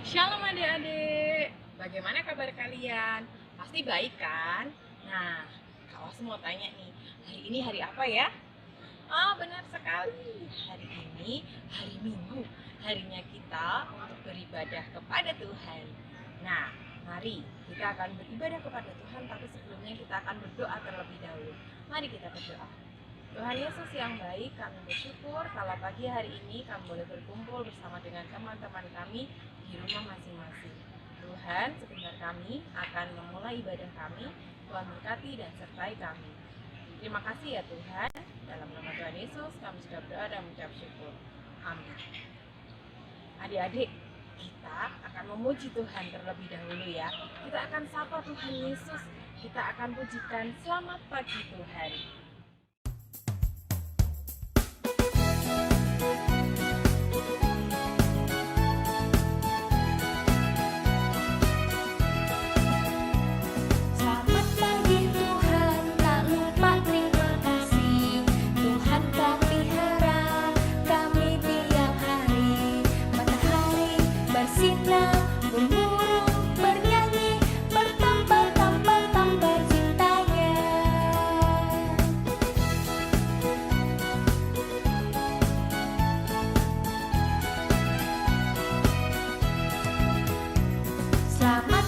Shalom adik-adik, bagaimana kabar kalian? Pasti baik kan? Nah, kalau semua tanya nih, hari ini hari apa ya? Oh, benar sekali, hari ini hari Minggu, harinya kita untuk beribadah kepada Tuhan. Nah, mari kita akan beribadah kepada Tuhan, tapi sebelumnya kita akan berdoa terlebih dahulu. Mari kita berdoa. Tuhan Yesus yang baik, kami bersyukur kalau pagi hari ini kami boleh berkumpul bersama dengan teman-teman kami di rumah masing-masing. Tuhan, sebentar kami akan memulai ibadah kami. Tuhan berkati dan sertai kami. Terima kasih ya Tuhan. Dalam nama Tuhan Yesus kami sudah berdoa dan mengucap syukur. Amin. Adik-adik, kita akan memuji Tuhan terlebih dahulu ya. Kita akan sapa Tuhan Yesus. Kita akan pujikan selamat pagi Tuhan. Selamat pagi Tuhan, tak lupa terima kasih. Tuhan telah pelihara kami tiap hari. Matahari bersinar, burung-burung bernyanyi, bertambah-tambah cintanya. Selamat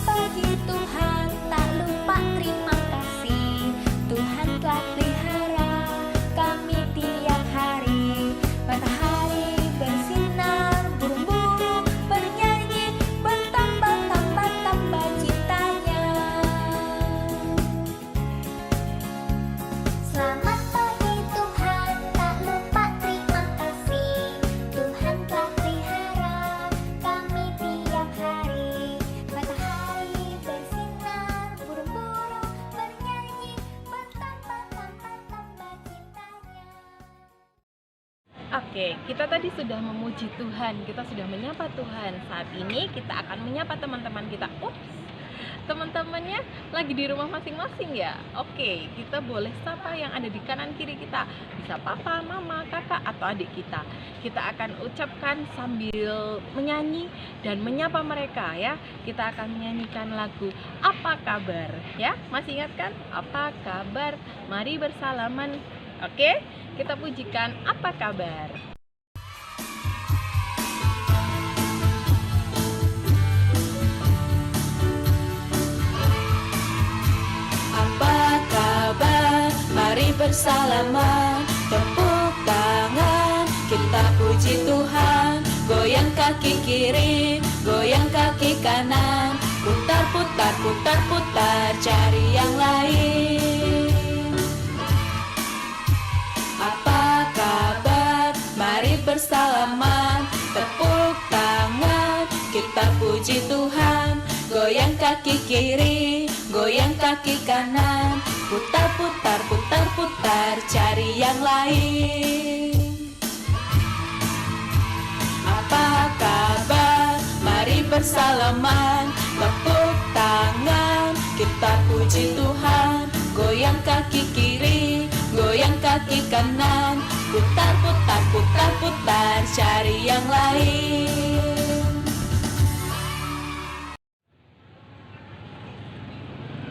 pagi Tuhan, tak lupa terima kasih. Tuhan telah pelihara kami tiap hari. Oke, kita tadi sudah memuji Tuhan, kita sudah menyapa Tuhan. Saat ini kita akan menyapa teman-teman kita. Teman-temannya lagi di rumah masing-masing ya. Oke, kita boleh sapa yang ada di kanan kiri kita. Bisa papa, mama, kakak, atau adik kita. Kita akan ucapkan sambil menyanyi dan menyapa mereka ya. Kita akan menyanyikan lagu Apa Kabar ya. Masih ingat kan? Apa kabar? Mari bersalaman. Oke, kita pujikan Apa Kabar. Apa kabar? Mari bersalaman, tepuk tangan, kita puji Tuhan. Goyang kaki kiri, goyang kaki kanan, putar-putar, putar-putar, cari yang lain. Apa kabar? Mari bersalaman, tepuk tangan, kita puji Tuhan. Goyang kaki kiri, goyang kaki kanan, putar-putar, putar-putar, cari yang lain. Apa kabar? Mari bersalaman, tepuk tangan, kita puji Tuhan. Goyang kaki kiri, goyang kaki kanan, putar-putar, putar-putar, cari yang lain.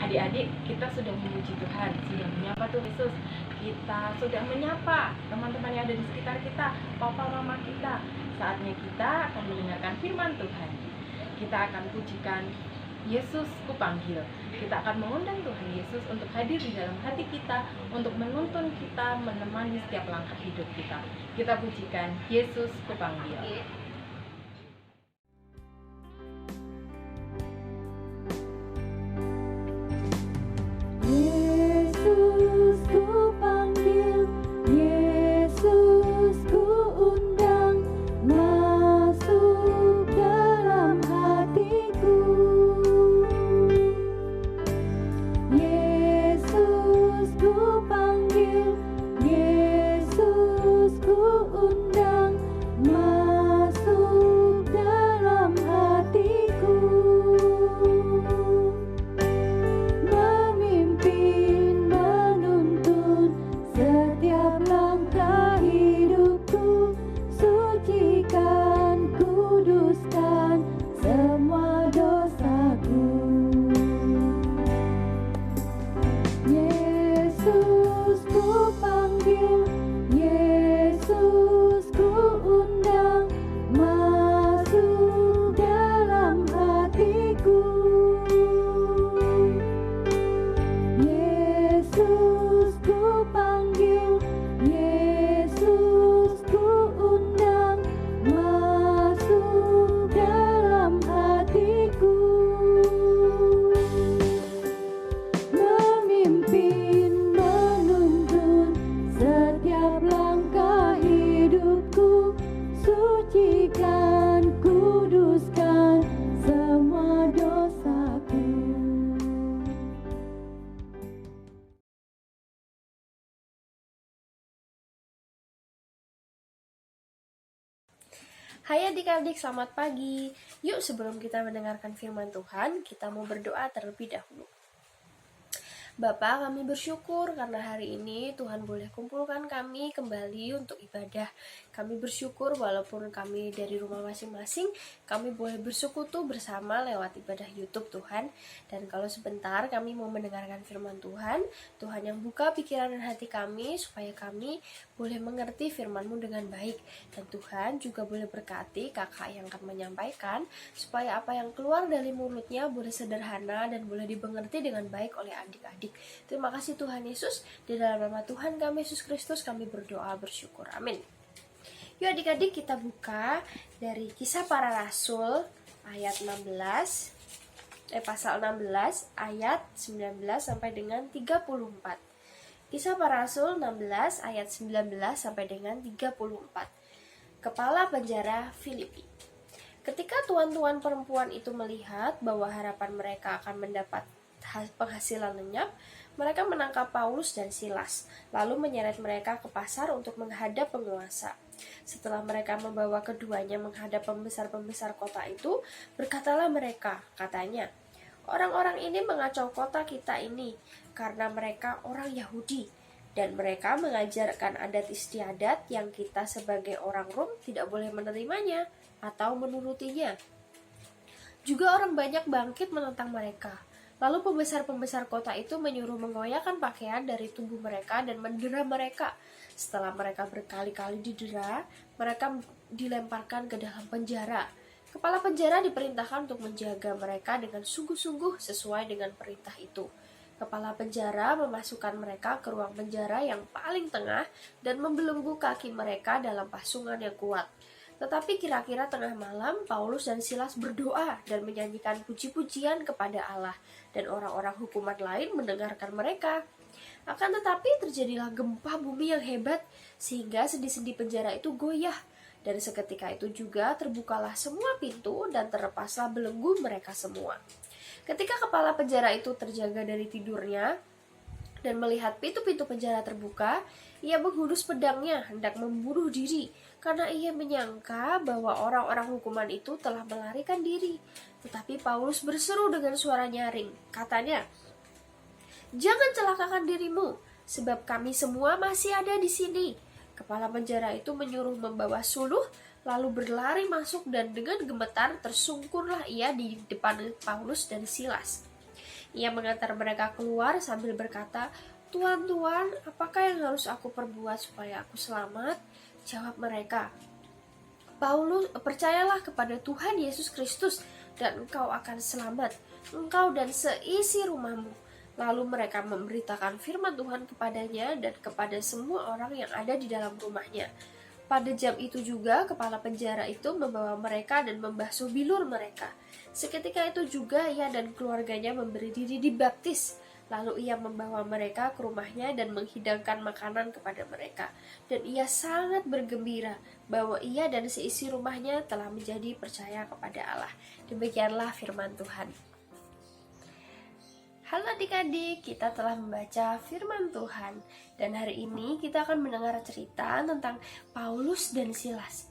Adik-adik, kita sudah memuji Tuhan, sudah menyapa Tuhan Yesus. Kita sudah menyapa teman-teman yang ada di sekitar kita, papa mama kita. Saatnya kita akan mendengarkan firman Tuhan. Kita akan pujikan Yesus Kupanggil. Kita akan mengundang Tuhan Yesus untuk hadir di dalam hati kita, untuk menuntun kita, menemani setiap langkah hidup kita. Kita pujikan Yesus Kupanggil. Yesus ku panggil, Yesus ku undang, masuk dalam hatiku. kuduskan semua dosaku. Yesus ku panggil, Yesus ku undang, masuk dalam hatiku. Yesus ku panggil, Yesus ku undang, masuk dalam hatiku. Memimpin, menuntun setiap langkah hidupku, sucikan, kuduskan semua dosaku. Hai adik-adik, selamat pagi. Yuk sebelum kita mendengarkan firman Tuhan, kita mau berdoa terlebih dahulu. Bapa, kami bersyukur karena hari ini Tuhan boleh kumpulkan kami kembali untuk ibadah. Kami bersyukur walaupun kami dari rumah masing-masing, kami boleh bersekutu bersama lewat ibadah YouTube Tuhan. Dan kalau sebentar kami mau mendengarkan firman Tuhan, Tuhan yang buka pikiran dan hati kami supaya kami boleh mengerti firman-Mu dengan baik. Dan Tuhan juga boleh berkati kakak yang akan menyampaikan, supaya apa yang keluar dari mulutnya boleh sederhana dan boleh dimengerti dengan baik oleh adik-adik. Terima kasih Tuhan Yesus. Di dalam nama Tuhan kami Yesus Kristus kami berdoa bersyukur. Amin. Yuk adik-adik kita buka dari Kisah Para Rasul ayat 16, pasal 16 ayat 19 sampai dengan 34. Kisah Para Rasul 16 ayat 19 sampai dengan 34. Kepala penjara Filipi. Ketika tuan-tuan perempuan itu melihat bahwa harapan mereka akan mendapat penghasilan lenyap, mereka menangkap Paulus dan Silas, lalu menyeret mereka ke pasar untuk menghadap penguasa. Setelah mereka membawa keduanya menghadap pembesar-pembesar kota itu, berkatalah mereka, katanya, orang-orang ini mengacau kota kita ini, karena mereka orang Yahudi, dan mereka mengajarkan adat istiadat yang kita sebagai orang Rom tidak boleh menerimanya atau menurutinya. Juga orang banyak bangkit menentang mereka. Lalu pembesar-pembesar kota itu menyuruh mengoyakkan pakaian dari tubuh mereka dan mendera mereka. Setelah mereka berkali-kali didera, mereka dilemparkan ke dalam penjara. Kepala penjara diperintahkan untuk menjaga mereka dengan sungguh-sungguh sesuai dengan perintah itu. Kepala penjara memasukkan mereka ke ruang penjara yang paling tengah dan membelenggu kaki mereka dalam pasungan yang kuat. Tetapi kira-kira tengah malam, Paulus dan Silas berdoa dan menyanyikan puji-pujian kepada Allah, dan orang-orang hukuman lain mendengarkan mereka. Akan tetapi terjadilah gempa bumi yang hebat, sehingga sendi-sendi penjara itu goyah. Dan seketika itu juga terbukalah semua pintu dan terlepaslah belenggu mereka semua. Ketika kepala penjara itu terjaga dari tidurnya dan melihat pintu-pintu penjara terbuka, ia menghunus pedangnya hendak membunuh diri, karena ia menyangka bahwa orang-orang hukuman itu telah melarikan diri. Tetapi Paulus berseru dengan suara nyaring, katanya, "Jangan celakakan dirimu, sebab kami semua masih ada di sini." Kepala penjara itu menyuruh membawa suluh, lalu berlari masuk dan dengan gemetar tersungkurlah ia di depan Paulus dan Silas. Ia mengantar mereka keluar sambil berkata, "Tuan-tuan, apakah yang harus aku perbuat supaya aku selamat?" Jawab mereka, "Paulus, percayalah kepada Tuhan Yesus Kristus dan engkau akan selamat, engkau dan seisi rumahmu." Lalu mereka memberitakan firman Tuhan kepadanya dan kepada semua orang yang ada di dalam rumahnya. Pada jam itu juga kepala penjara itu membawa mereka dan membasuh bilur mereka. Seketika itu juga ia dan keluarganya memberi diri dibaptis. Lalu ia membawa mereka ke rumahnya dan menghidangkan makanan kepada mereka. Dan ia sangat bergembira bahwa ia dan seisi rumahnya telah menjadi percaya kepada Allah. Demikianlah firman Tuhan. Halo adik-adik, kita telah membaca firman Tuhan. Dan hari ini kita akan mendengar cerita tentang Paulus dan Silas.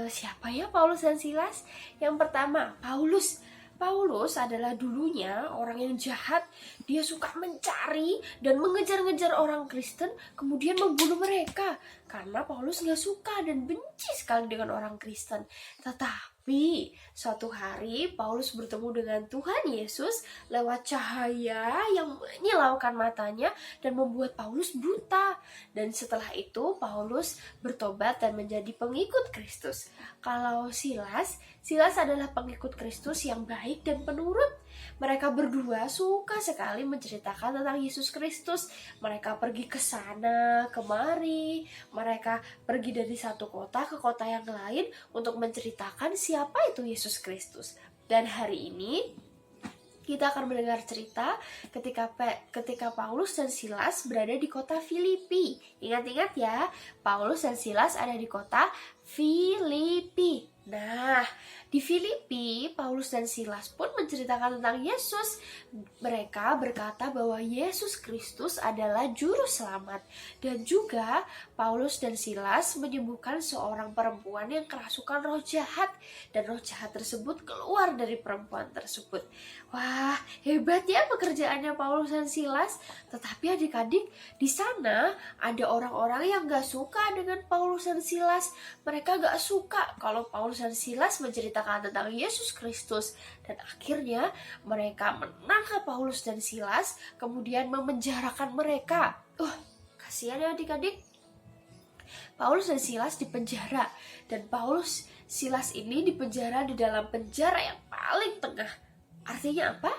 Siapa ya Paulus dan Silas? Yang pertama, Paulus adalah dulunya orang yang jahat. Dia suka mencari dan mengejar-ngejar orang Kristen, kemudian membunuh mereka. karena Paulus gak suka dan benci sekali dengan orang Kristen. Tetapi suatu hari Paulus bertemu dengan Tuhan Yesus lewat cahaya yang menyilaukan matanya dan membuat Paulus buta. Dan setelah itu Paulus bertobat dan menjadi pengikut Kristus. Kalau Silas adalah pengikut Kristus yang baik dan penurut. Mereka berdua suka sekali menceritakan tentang Yesus Kristus. Mereka pergi ke sana, kemari. Mereka pergi dari satu kota ke kota yang lain untuk menceritakan siapa itu Yesus Kristus. Dan hari ini kita akan mendengar cerita ketika Paulus dan Silas berada di kota Filipi. Ingat-ingat ya, Paulus dan Silas ada di kota Filipi. Nah, di Filipi, Paulus dan Silas pun menceritakan tentang Yesus. Mereka berkata bahwa Yesus Kristus adalah juru selamat. Dan juga Paulus dan Silas menyembuhkan seorang perempuan yang kerasukan roh jahat. Dan roh jahat tersebut keluar dari perempuan tersebut. Wah, hebat ya pekerjaannya Paulus dan Silas. Tetapi adik-adik, di sana ada orang-orang yang gak suka dengan Paulus dan Silas. Mereka gak suka kalau Paulus dan Silas menceritakan tentang Yesus Kristus. Dan akhirnya mereka menangkap Paulus dan Silas, kemudian memenjarakan mereka. Kasihan ya adik-adik. Paulus dan Silas dipenjara. Dan Paulus Silas ini dipenjara di dalam penjara yang paling tengah. Artinya apa?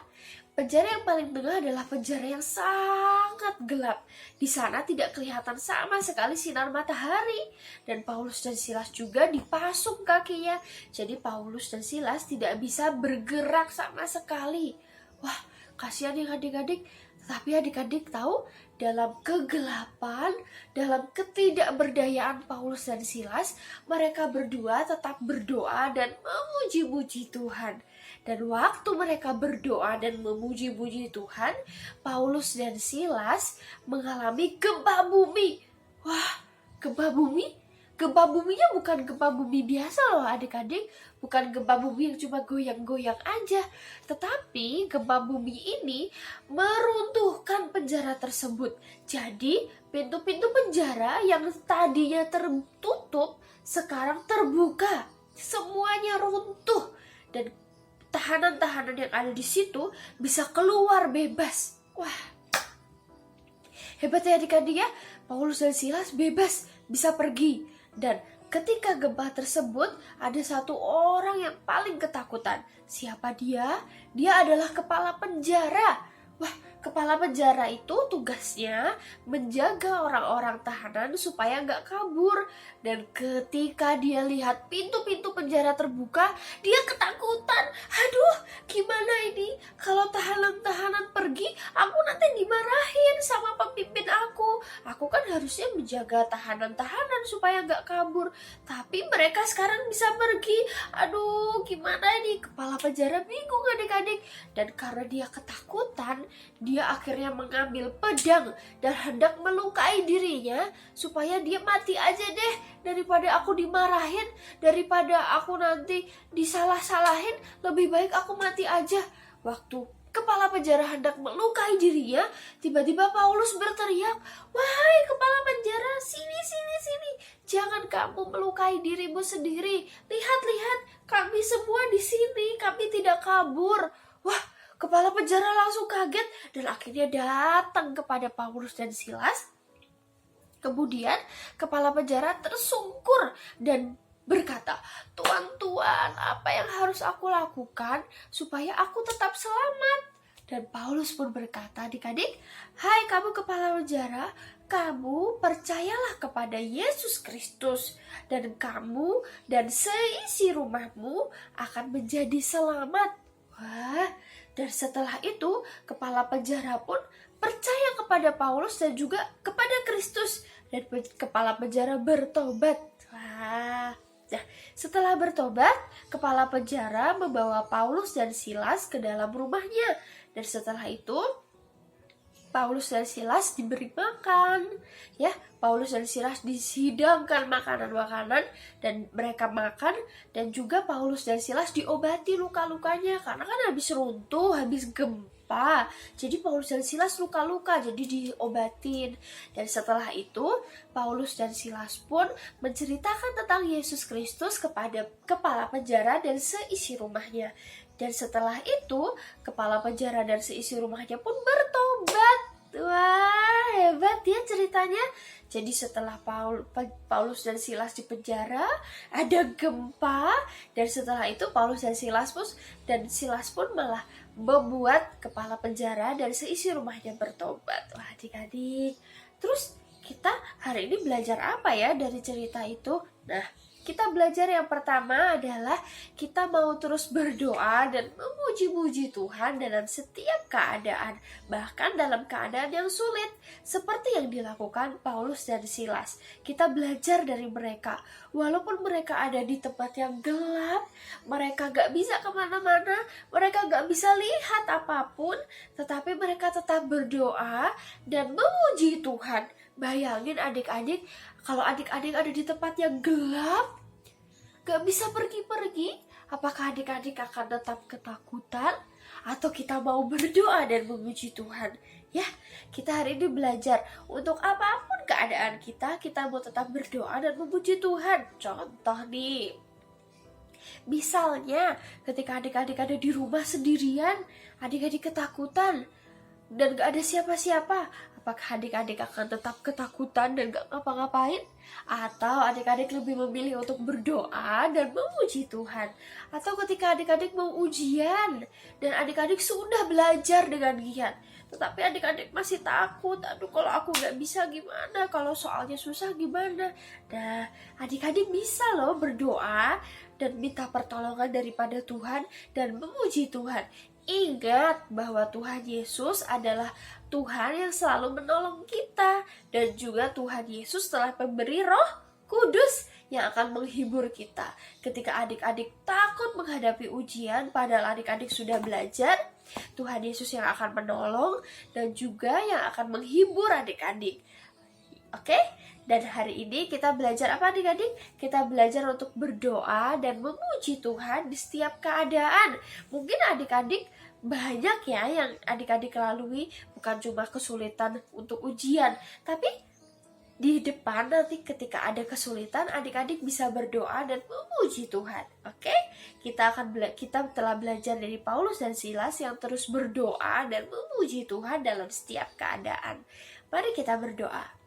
Penjara yang paling tengah adalah penjara yang sangat gelap. Di sana tidak kelihatan sama sekali sinar matahari. Dan Paulus dan Silas juga dipasung kakinya. Jadi Paulus dan Silas tidak bisa bergerak sama sekali. Wah, kasihan ya adik-adik. Tapi adik-adik tahu, dalam kegelapan, dalam ketidakberdayaan Paulus dan Silas, mereka berdua tetap berdoa dan memuji-muji Tuhan. Dan waktu mereka berdoa dan memuji-muji Tuhan, Paulus dan Silas mengalami gempa bumi. Wah, gempa bumi? Gempa buminya bukan gempa bumi biasa loh adik-adik. Bukan gempa bumi yang cuma goyang-goyang aja. Tetapi gempa bumi ini meruntuhkan penjara tersebut. Jadi pintu-pintu penjara yang tadinya tertutup sekarang terbuka. Semuanya runtuh. Dan tahanan-tahanan yang ada di situ bisa keluar bebas. Wah, hebat ya adik-adik ya. Paulus dan Silas bebas, bisa pergi. Dan ketika gempa tersebut, ada satu orang yang paling ketakutan. Siapa dia? Dia adalah kepala penjara. Wah, kepala penjara itu tugasnya menjaga orang-orang tahanan supaya nggak kabur. Dan ketika dia lihat pintu-pintu penjara terbuka, dia ketakutan. Aduh, gimana ini? Kalau tahanan-tahanan pergi, aku nanti dimarahin sama pemimpin aku. Aku kan harusnya menjaga tahanan-tahanan supaya nggak kabur. Tapi mereka sekarang bisa pergi. Aduh, gimana ini? Kepala penjara bingung adik-adik. Dan karena dia ketakutan, dia akhirnya mengambil pedang dan hendak melukai dirinya supaya dia mati aja deh. Daripada aku dimarahin, daripada aku nanti disalah-salahin, lebih baik aku mati aja. Waktu kepala penjara hendak melukai dirinya, tiba-tiba Paulus berteriak, "Wahai kepala penjara, sini, sini, sini. Jangan kamu melukai dirimu sendiri. Lihat-lihat, kami semua di sini, kami tidak kabur." Wah, kepala penjara langsung kaget dan akhirnya datang kepada Paulus dan Silas. Kemudian kepala penjara tersungkur dan berkata, "Tuan, apa yang harus aku lakukan supaya aku tetap selamat?" Dan Paulus pun berkata, adik-adik, "Hai kamu kepala penjara, kamu percayalah kepada Yesus Kristus dan kamu dan seisi rumahmu akan menjadi selamat." Wah, dan setelah itu kepala penjara pun percaya kepada Paulus dan juga kepada Kristus. Dan kepala penjara bertobat. Wah. Nah, setelah bertobat, kepala penjara membawa Paulus dan Silas ke dalam rumahnya. Dan setelah itu, Paulus dan Silas diberi makan, ya. Paulus dan Silas dihidangkan makanan-makanan dan mereka makan, dan juga Paulus dan Silas diobati luka-lukanya karena kan habis runtuh, habis gempa. Jadi Paulus dan Silas luka-luka, jadi diobatin. Dan setelah itu Paulus dan Silas pun menceritakan tentang Yesus Kristus kepada kepala penjara dan seisi rumahnya. Dan setelah itu, kepala penjara dan seisi rumahnya pun bertobat. Wah, hebat ya ceritanya. Jadi setelah Paulus dan Silas di penjara, ada gempa. Dan setelah itu Paulus dan Silas pun malah membuat kepala penjara dan seisi rumahnya bertobat. Wah, adik-adik. Terus kita hari ini belajar apa ya dari cerita itu? Nah, kita belajar yang pertama adalah kita mau terus berdoa dan memuji-muji Tuhan dalam setiap keadaan, bahkan dalam keadaan yang sulit, seperti yang dilakukan Paulus dan Silas. Kita belajar dari mereka, walaupun mereka ada di tempat yang gelap, mereka gak bisa kemana-mana, mereka gak bisa lihat apapun, tetapi mereka tetap berdoa dan memuji Tuhan. Bayangin adik-adik, kalau adik-adik ada di tempat yang gelap, gak bisa pergi-pergi, apakah adik-adik akan tetap ketakutan? Atau kita mau berdoa dan memuji Tuhan? Ya, kita hari ini belajar untuk apapun keadaan kita mau tetap berdoa dan memuji Tuhan. Contoh nih, misalnya ketika adik-adik ada di rumah sendirian, adik-adik ketakutan dan gak ada siapa-siapa, apakah adik-adik akan tetap ketakutan dan gak ngapa-ngapain? Atau adik-adik lebih memilih untuk berdoa dan memuji Tuhan? Atau ketika adik-adik mau ujian dan adik-adik sudah belajar dengan giat, tetapi adik-adik masih takut, aduh kalau aku gak bisa gimana, kalau soalnya susah gimana? Nah, adik-adik bisa loh berdoa dan minta pertolongan daripada Tuhan dan memuji Tuhan. Ingat bahwa Tuhan Yesus adalah Tuhan yang selalu menolong kita, dan juga Tuhan Yesus telah memberi Roh Kudus yang akan menghibur kita. Ketika adik-adik takut menghadapi ujian, padahal adik-adik sudah belajar, Tuhan Yesus yang akan menolong dan juga yang akan menghibur adik-adik. Oke? Dan hari ini kita belajar apa adik-adik? Kita belajar untuk berdoa dan memuji Tuhan di setiap keadaan. Mungkin adik-adik banyak ya yang adik-adik lalui, bukan cuma kesulitan untuk ujian, tapi di depan nanti ketika ada kesulitan, adik-adik bisa berdoa dan memuji Tuhan. Oke? Kita telah belajar dari Paulus dan Silas yang terus berdoa dan memuji Tuhan dalam setiap keadaan. Mari kita berdoa.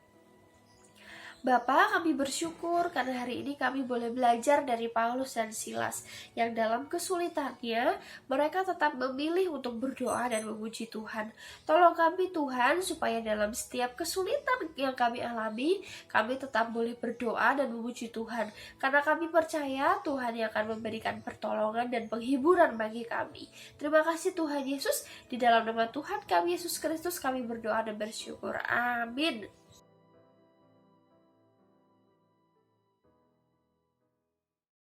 Bapa, kami bersyukur karena hari ini kami boleh belajar dari Paulus dan Silas yang dalam kesulitannya mereka tetap memilih untuk berdoa dan memuji Tuhan. Tolong kami Tuhan supaya dalam setiap kesulitan yang kami alami, kami tetap boleh berdoa dan memuji Tuhan. Karena kami percaya Tuhan yang akan memberikan pertolongan dan penghiburan bagi kami. Terima kasih Tuhan Yesus, di dalam nama Tuhan kami Yesus Kristus kami berdoa dan bersyukur. Amin.